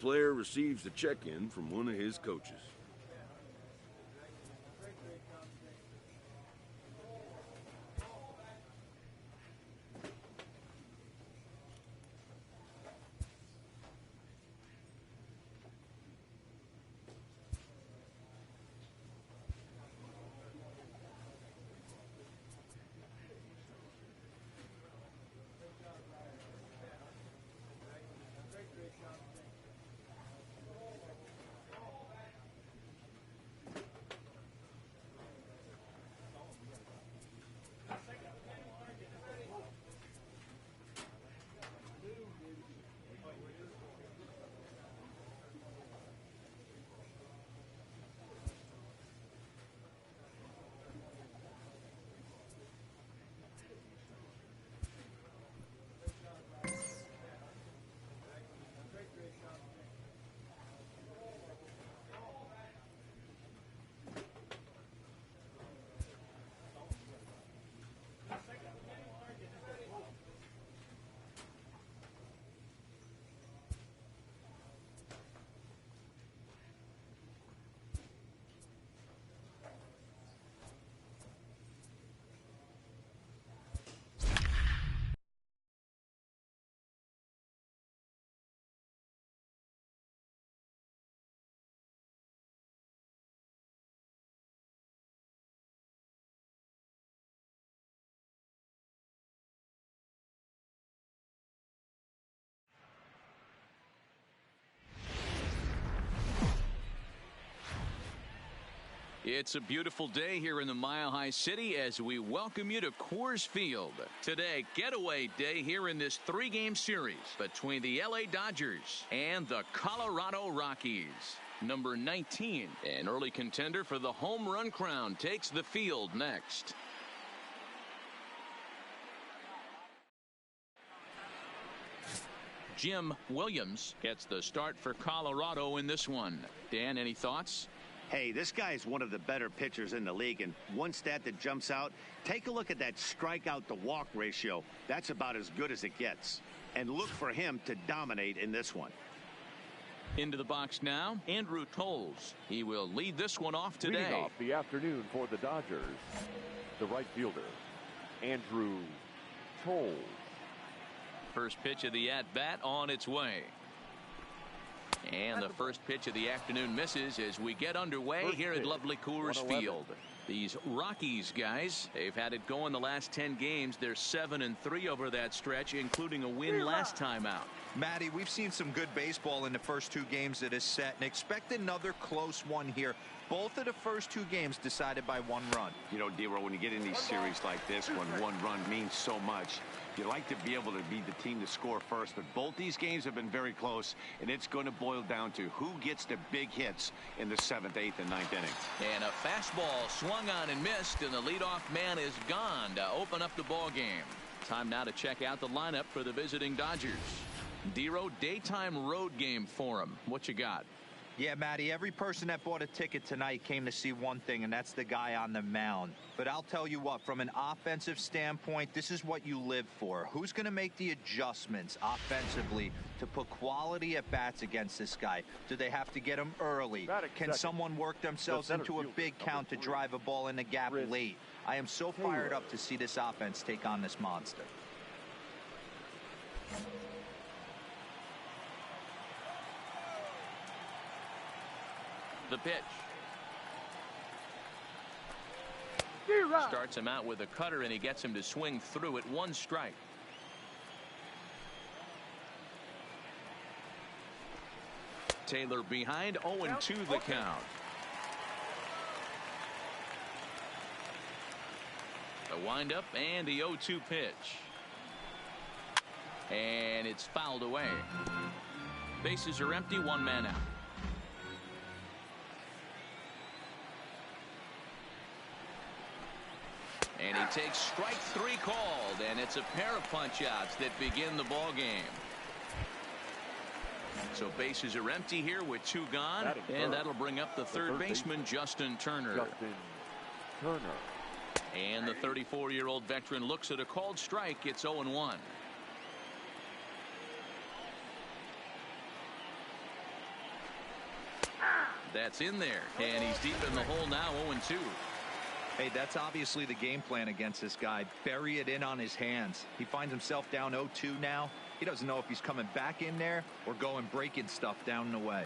player receives a check-in from one of his coaches. It's a beautiful day here in the Mile High City as we welcome you to Coors Field. Today, getaway day here in this three-game series between the LA Dodgers and the Colorado Rockies. Number 19, an early contender for the home run crown, takes the field next. Jim Williams gets the start for Colorado in this one. Dan, any thoughts? Hey, this guy is one of the better pitchers in the league, and one stat that jumps out, take a look at that strikeout to walk ratio. That's about as good as it gets. And look for him to dominate in this one. Into the box now, Andrew Tolles. He will lead this one off today. Leading off the afternoon for the Dodgers, the right fielder, Andrew Tolles. First pitch of the at-bat on its way. And the first pitch of the afternoon misses as we get underway here at lovely Coors Field. These Rockies guys, they've had it going the last 10 games. They're 7-3 over that stretch, including a win last time out. Matty, we've seen some good baseball in the first two games of this set, and expect another close one here. Both of the first two games decided by one run. You know, D-Roll, when you get in these series like this, when one run means so much, you like to be able to be the team to score first. But both these games have been very close, and it's going to boil down to who gets the big hits in the 7th, 8th, and 9th inning. And a fastball swung on and missed, and the leadoff man is gone to open up the ball game. Time now to check out the lineup for the visiting Dodgers. D-Roll, daytime road game for him. What you got? Yeah, Matty, every person that bought a ticket tonight came to see one thing, and that's the guy on the mound. But I'll tell you what, from an offensive standpoint, this is what you live for. Who's going to make the adjustments offensively to put quality at bats against this guy? Do they have to get him early? Can someone work themselves into a big count to drive a ball in the gap late? I am so fired up to see this offense take on this monster. The pitch. Starts him out with a cutter, and he gets him to swing through it. One strike. Taylor behind, 0-2 the count. A windup and the 0-2 pitch. And it's fouled away. Bases are empty, one man out. And he takes strike three called, and it's a pair of punch-outs that begin the ball game. So bases are empty here with two gone, and that'll bring up the third baseman, Justin Turner. And the 34-year-old veteran looks at a called strike. It's 0-1. That's in there, and he's deep in the hole now, 0-2. Hey, that's obviously the game plan against this guy. Bury it in on his hands. He finds himself down 0-2 now. He doesn't know if he's coming back in there or going breaking stuff down and away.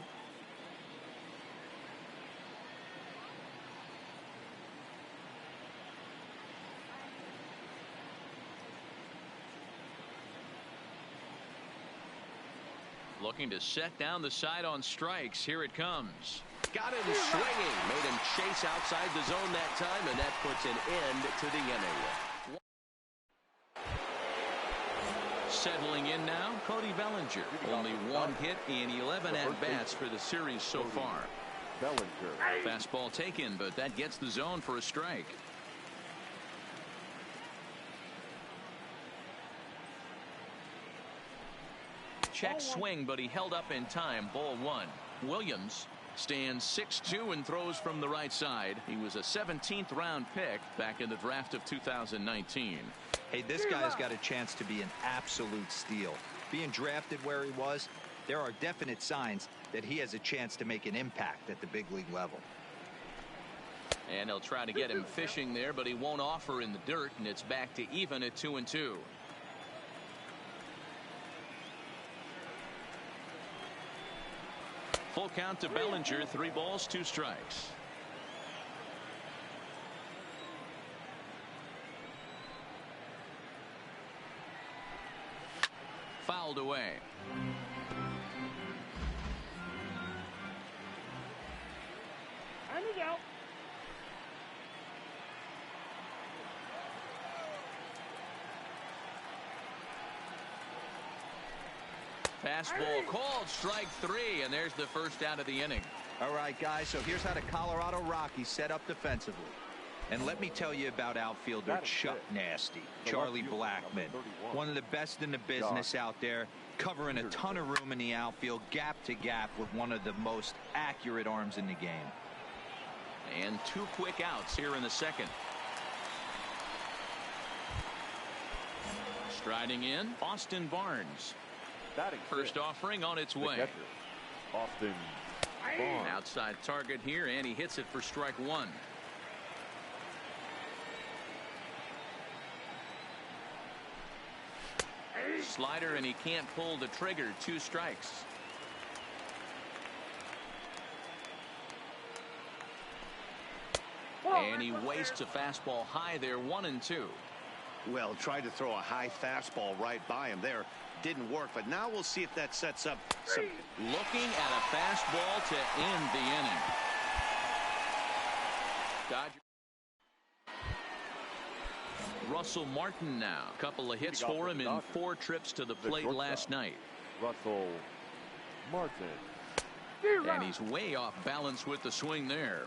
Looking to set down the side on strikes. Here it comes. Got him swinging. Made him chase outside the zone that time, and that puts an end to the inning. Settling in now, Cody Bellinger. Only one hit in 11 at-bats for the series so far. Bellinger. Fastball taken, but that gets the zone for a strike. Check swing, but he held up in time. Ball one. Williams stands 6'2" and throws from the right side. He was a 17th round pick back in the draft of 2019. Hey, this guy's got a chance to be an absolute steal. Being drafted where he was, there are definite signs that he has a chance to make an impact at the big league level. And they'll try to get him fishing there, but he won't offer in the dirt, and it's back to even at 2-2. Full count to Bellinger, 3 balls, 2 strikes. Fouled away. Out. Fastball called, strike 3, and there's the first out of the inning. All right, guys, so here's how the Colorado Rockies set up defensively. And let me tell you about outfielder Chuck Nasty, Charlie Blackmon. One of the best in the business out there, covering a ton of room in the outfield, gap to gap, with one of the most accurate arms in the game. And 2 quick outs here in the second. Striding in, Austin Barnes. First offering on its way. Austin Barnes. Outside target here, and he hits it for strike 1. Slider, and he can't pull the trigger. 2 strikes. And he wastes a fastball high there, 1-2. Well, tried to throw a high fastball right by him there. Didn't work, but now we'll see if that sets up some. Looking at a fastball to end the inning. Dodgers. Russell Martin now. A couple of hits for him in 4 trips to the plate last night. Russell Martin. And he's way off balance with the swing there.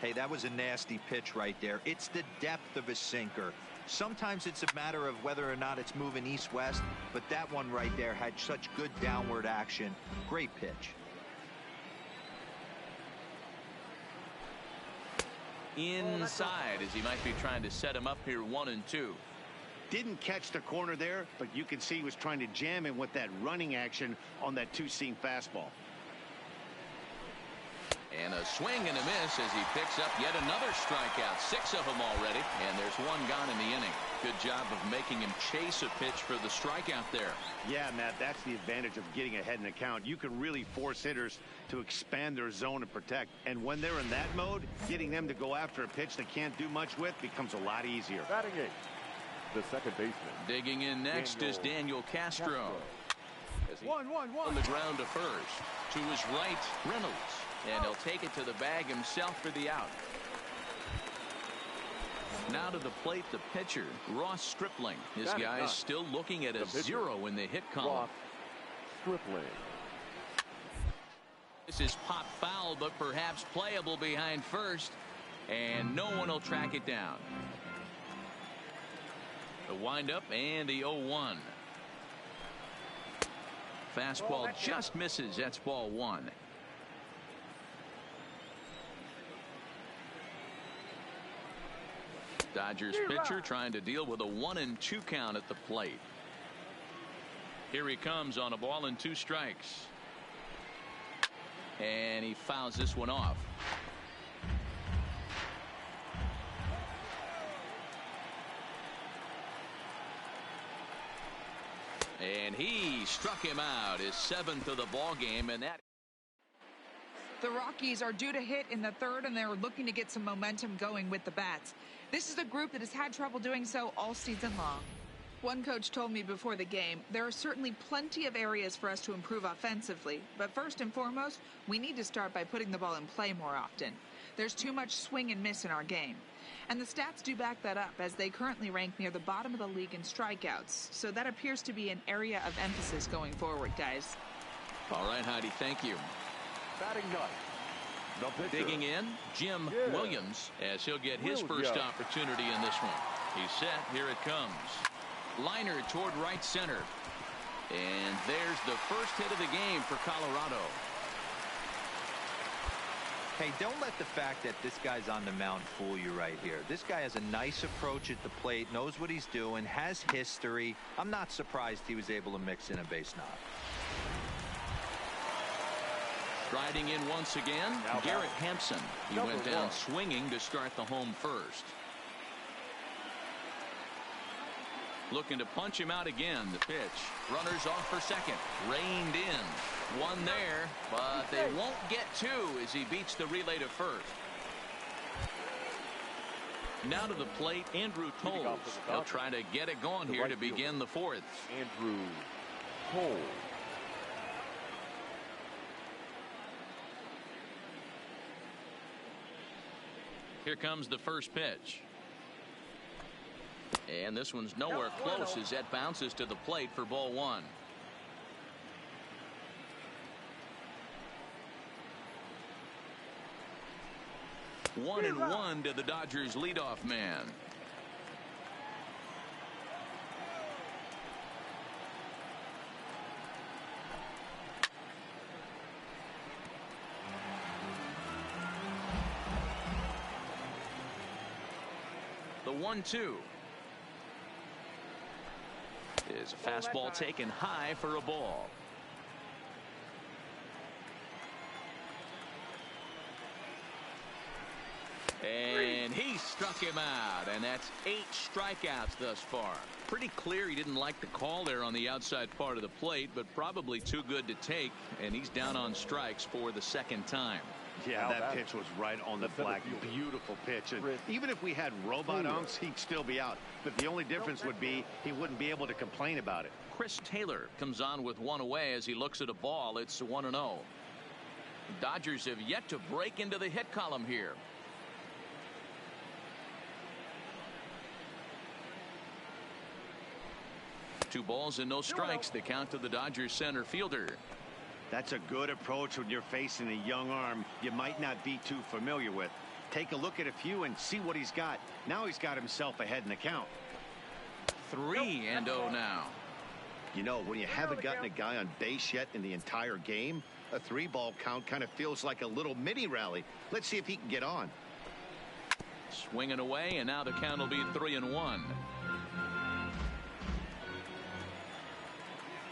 Hey, that was a nasty pitch right there. It's the depth of a sinker. Sometimes it's a matter of whether or not it's moving east-west, but that one right there had such good downward action. Great pitch. Inside, as he might be trying to set him up here, 1-2. Didn't catch the corner there, but you can see he was trying to jam him with that running action on that 2-seam fastball. And a swing and a miss as he picks up yet another strikeout. 6 of them already, and there's 1 gone in the inning. Good job of making him chase a pitch for the strikeout there. Yeah, Matt, that's the advantage of getting ahead in the count. You can really force hitters to expand their zone and protect. And when they're in that mode, getting them to go after a pitch they can't do much with becomes a lot easier. Batting eighth, the second baseman. Digging in next is Daniel Castro. As he on the ground to first. To his right, Reynolds. And he'll take it to the bag himself for the out. Now to the plate, the pitcher, Ross Stripling. This guy's still looking at a 0 in the hit column. Ross Stripling. This is pop foul, but perhaps playable behind first. And no one will track it down. The windup and the 0-1. Fastball just misses. That's ball 1. Dodgers pitcher trying to deal with a 1-2 count at the plate. Here he comes on a ball and 2 strikes. And he fouls this one off. And he struck him out, his 7th of the ball game, and that. The Rockies are due to hit in the 3rd, and they're looking to get some momentum going with the bats. This is a group that has had trouble doing so all season long. One coach told me before the game, there are certainly plenty of areas for us to improve offensively, but first and foremost, we need to start by putting the ball in play more often. There's too much swing and miss in our game. And the stats do back that up, as they currently rank near the bottom of the league in strikeouts. So that appears to be an area of emphasis going forward, guys. All right, Heidi, thank you. Batting ninth, the pitcher. Digging in, Jim Williams, as he'll get his first opportunity in this one. He's set. Here it comes. Liner toward right center. And there's the first hit of the game for Colorado. Hey, don't let the fact that this guy's on the mound fool you right here. This guy has a nice approach at the plate, knows what he's doing, has history. I'm not surprised he was able to mix in a base knock. Striding in once again, Garrett Hampson. He went down swinging to start the home first. Looking to punch him out again. The pitch. Runners off for second. Reined in. One there, but they won't get two as he beats the relay to first. Now to the plate, Andrew Toles. He'll try to get it going here to begin the 4th. Andrew Toles. Here comes the first pitch. And this one's nowhere close as that bounces to the plate for ball 1. One and one to the Dodgers leadoff man. The 1-2 is a fastball taken high for a ball. And he struck him out, and that's 8 strikeouts thus far. Pretty clear he didn't like the call there on the outside part of the plate, but probably too good to take, and he's down on strikes for the 2nd time. Yeah, that pitch was right on the flag. Beautiful pitch. And even if we had robot umps, he'd still be out. But the only difference would be he wouldn't be able to complain about it. Chris Taylor comes on with one away as he looks at a ball. It's 1-0. Dodgers have yet to break into the hit column here. Two balls and no strikes. The count to the Dodgers center fielder. That's a good approach when you're facing a young arm you might not be too familiar with. Take a look at a few and see what he's got. Now he's got himself ahead in the count. 3-0 now. You know, when you haven't gotten a guy on base yet in the entire game, a 3-ball count kind of feels like a little mini rally. Let's see if he can get on. Swinging away, and now the count will be 3-1.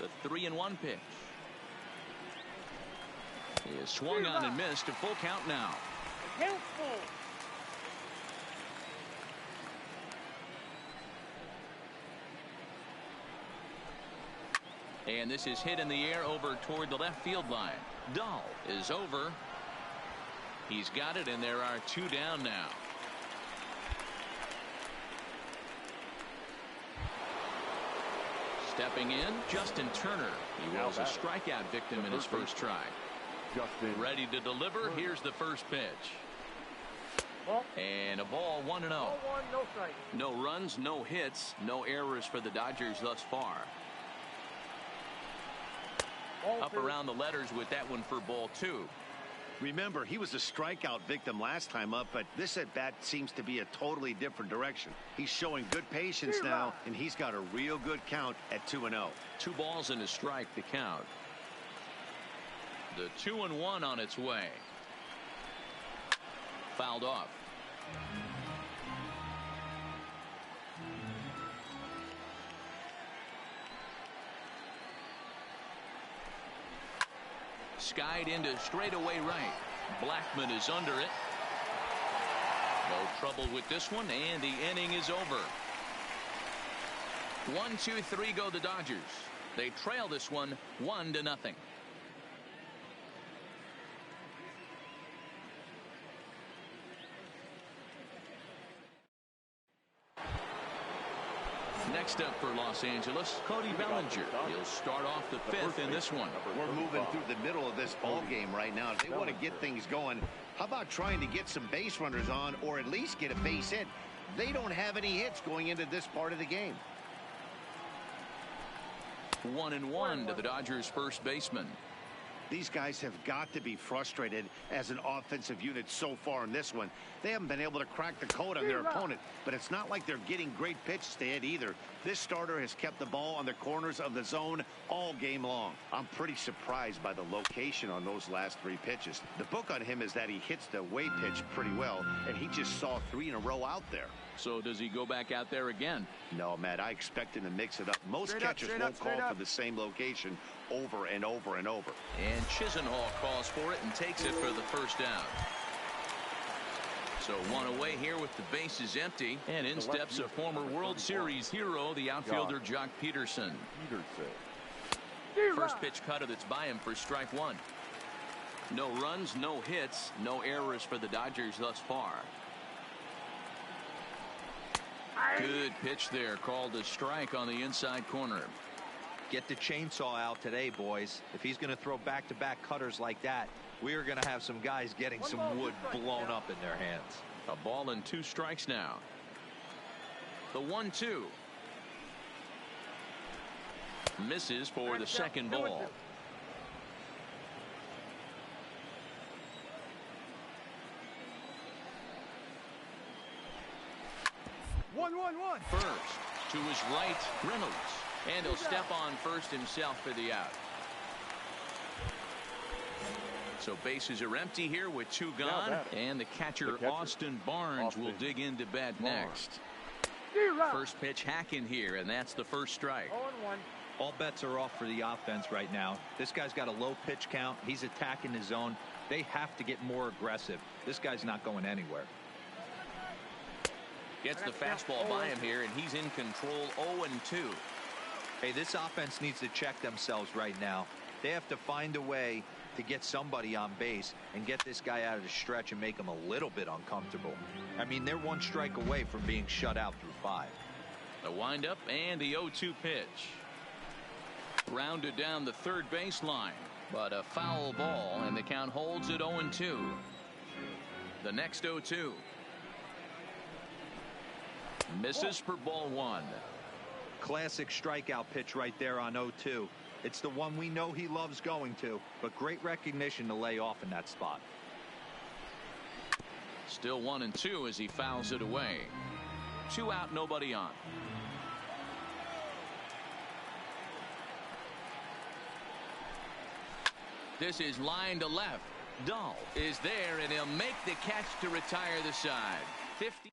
The 3-1 pitch. He is swung on and missed. A full count now. And this is hit in the air over toward the left field line. Dahl is over. He's got it, and there are 2 down now. Stepping in, Justin Turner. He was a strikeout victim in his first try. Ready to deliver. Here's the first pitch. And a ball, 1-0. No runs, no hits, no errors for the Dodgers thus far. Up around the letters with that one for ball 2. Remember, he was a strikeout victim last time up, but this at bat seems to be a totally different direction. He's showing good patience now, and he's got a real good count at 2-0. 2 balls and a strike to count. The 2-1 on its way. Fouled off. skied into straightaway right. Blackman is under it. No trouble with this one, and the inning is over. 1-2-3 go the Dodgers. They trail this one 1-0. Next up for Los Angeles, Cody Bellinger. He'll start off the fifth in this one. We're moving through the middle of this ball game right now. If they want to get things going, how about trying to get some base runners on, or at least get a base hit? They don't have any hits going into this part of the game. 1-1 to the Dodgers first baseman. These guys have got to be frustrated as an offensive unit so far in this one. They haven't been able to crack the code on their opponent, but it's not like they're getting great pitches to hit either. This starter has kept the ball on the corners of the zone all game long. I'm pretty surprised by the location on those last 3 pitches. The book on him is that he hits the away pitch pretty well, and he just saw 3 in a row out there. So does he go back out there again? No, Matt, I expect him to mix it up. Most catchers won't call for the same location over and over and over. And Chisenhall calls for it and takes it for the first down. So 1 away here with the bases empty, and in steps a former World Series hero, the outfielder Jock Peterson. First pitch cutter that's by him for strike 1. No runs, no hits, no errors for the Dodgers thus far. Good pitch there, called a strike on the inside corner. Get the chainsaw out today, boys. If he's going to throw back-to-back cutters like that, we are going to have some guys getting some wood blown up in their hands. A ball and 2 strikes now. The 1-2. Misses for the second ball. First to his right, Reynolds, and he'll step on first himself for the out. So bases are empty here with 2 gone, and the catcher Austin Barnes will dig into bat next. First pitch hacking here, and that's the first strike. All bets are off for the offense right now. This guy's got a low pitch count. He's attacking the zone. They have to get more aggressive. This guy's not going anywhere. Gets the fastball by him here, and he's in control. 0-2. Hey, this offense needs to check themselves right now. They have to find a way to get somebody on base and get this guy out of the stretch and make him a little bit uncomfortable. I mean, they're 1 strike away from being shut out through 5. The windup and the 0-2 pitch. Rounded down the third baseline, but a foul ball, and the count holds at 0-2. The next 0-2. Misses for ball 1. Classic strikeout pitch right there on 0-2. It's the one we know he loves going to, but great recognition to lay off in that spot. Still 1-2 as he fouls it away. 2 out, nobody on. This is line to left. Dahl is there, and he'll make the catch to retire the side. 50.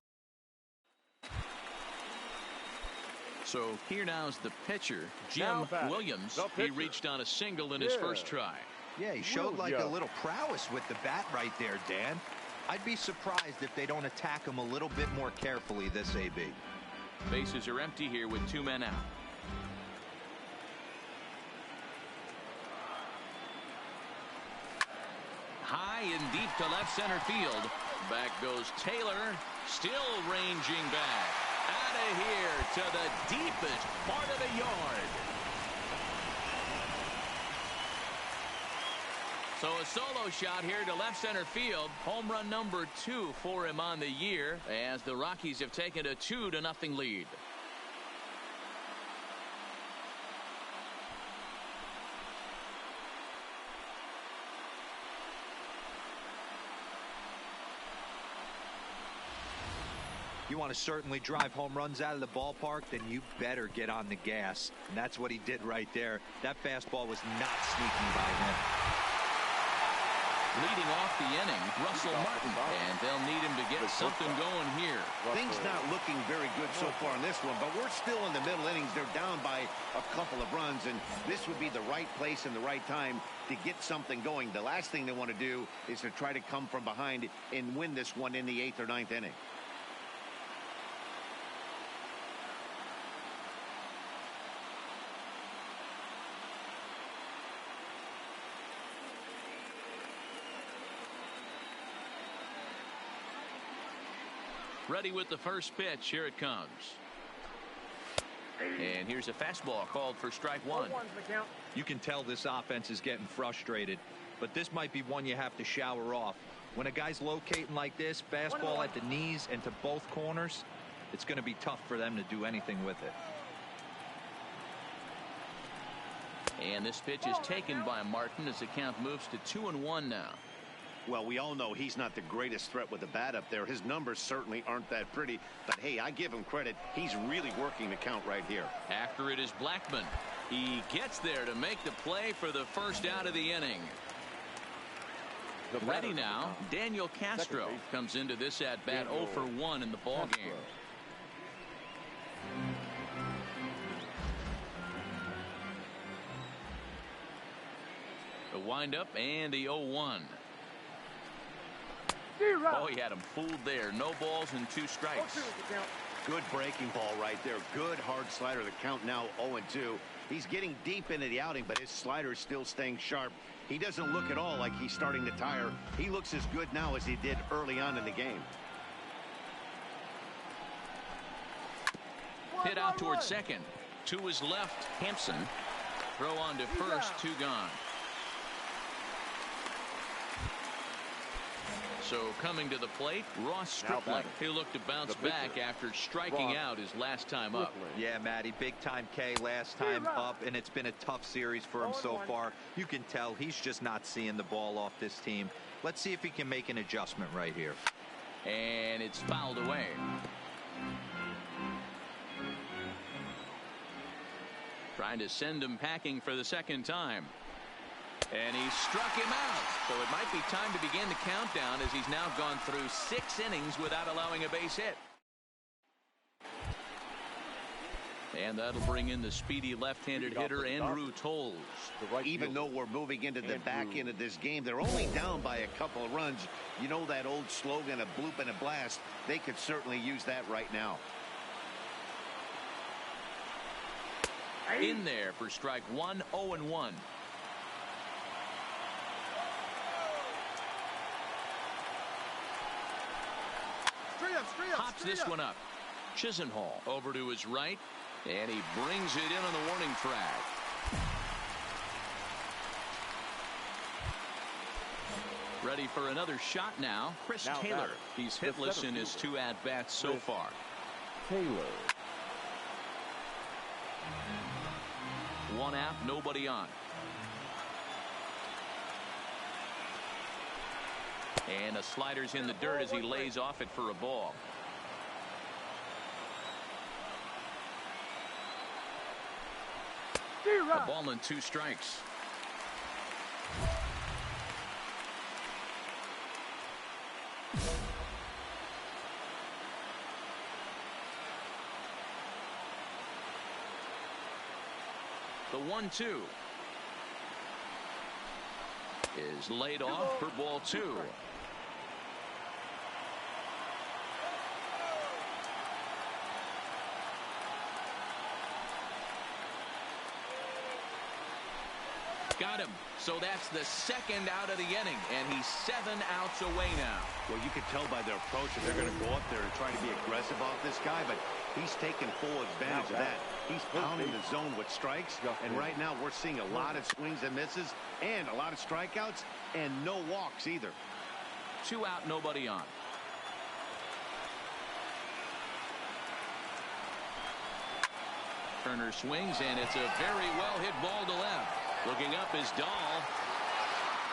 So here now's the pitcher, Jim Williams. He reached on a single in his first try. Yeah, he showed like a little prowess with the bat right there, Dan. I'd be surprised if they don't attack him a little bit more carefully this AB. Bases are empty here with 2 men out. High and deep to left center field. Back goes Taylor, still ranging back. Out of here to the deepest part of the yard. So a solo shot here to left center field. Home run number 2 for him on the year, as the Rockies have taken a 2-0 lead. You want to certainly drive home runs out of the ballpark, then you better get on the gas. And that's what he did right there. That fastball was not sneaky by him. Leading off the inning, Russell Martin, and they'll need him to get something going here. Things not looking very good so far in this one, but we're still in the middle innings. They're down by a couple of runs, and this would be the right place and the right time to get something going. The last thing they want to do is to try to come from behind and win this one in the 8th or 9th inning. Ready with the first pitch. Here it comes. And here's a fastball called for strike one. You can tell this offense is getting frustrated, but this might be one you have to shower off. When a guy's locating like this, fastball at the knees and to both corners, it's going to be tough for them to do anything with it. And this pitch is taken by Martin as the count moves to 2-1 now. Well, we all know he's not the greatest threat with the bat up there. His numbers certainly aren't that pretty, but hey, I give him credit. He's really working the count right here. After it is Blackman. He gets there to make the play for the first out of the inning. Ready now, Daniel Castro comes into this at bat 0 for 1 in the ball game. The windup and the 0-1. Oh, he had him fooled there. No balls and 2 strikes. Good breaking ball right there. Good hard slider. The count now 0-2. He's getting deep into the outing, but his slider is still staying sharp. He doesn't look at all like he's starting to tire. He looks as good now as he did early on in the game. Hit out towards second. To his left, Hampson. Throw on to first, 2 gone. So coming to the plate, Ross Stripling. He'll look to bounce back after striking out his last time up. Yeah, Matty, big time K last time up, and it's been a tough series for him so far. You can tell he's just not seeing the ball off this team. Let's see if he can make an adjustment right here. And it's fouled away. Trying to send him packing for the second time. And he struck him out. So it might be time to begin the countdown as he's now gone through 6 innings without allowing a base hit. And that'll bring in the speedy left-handed hitter Andrew Toles. Even though we're moving into the back end of this game, they're only down by a couple of runs. You know that old slogan, a bloop and a blast. They could certainly use that right now. In there for strike 1, 0-1. Hops this one up. Chisenhall over to his right, and he brings it in on the warning track. Ready for another shot now. Chris Taylor. He's hitless in his 2 at-bats so far. Taylor. 1 out, nobody on. And a slider's in the dirt as he lays off it for a ball. A ball and 2 strikes. The 1-2 is laid off for ball 2. Got him. So that's the 2nd out of the inning, and he's 7 outs away now. Well, you can tell by their approach that they're going to go up there and try to be aggressive off this guy, but he's taking full advantage of that. He's pounding the zone with strikes, and right now we're seeing a lot of swings and misses and a lot of strikeouts and no walks either. 2 out, nobody on. Turner swings, and it's a very well hit ball to left. Looking up is Dahl.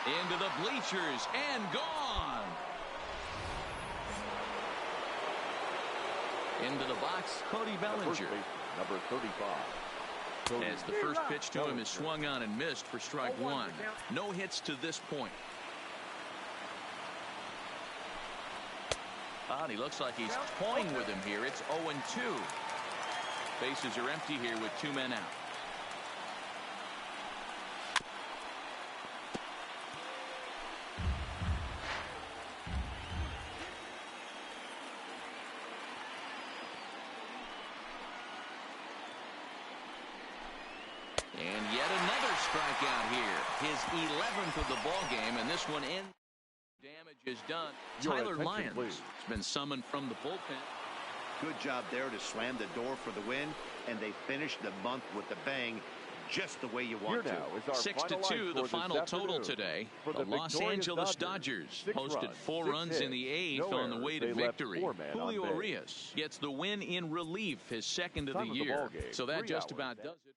Into the bleachers and gone. Into the box, Cody Bellinger. Number 35. As the first pitch to him is swung on and missed for strike 1. No hits to this point. And he looks like he's toying with him here. It's 0-2. Bases are empty here with 2 men out. And yet another strikeout here. His 11th of the ball game, and this one ends. Damage is done. Tyler Lyons has been summoned from the bullpen. Good job there to slam the door for the win, and they finished the month with a bang, just the way you want to. 6-2, the final total today. The Los Angeles Dodgers posted 4 runs in the 8th on the way to victory. Julio Urias gets the win in relief, his 2nd of the year. So that just about does it.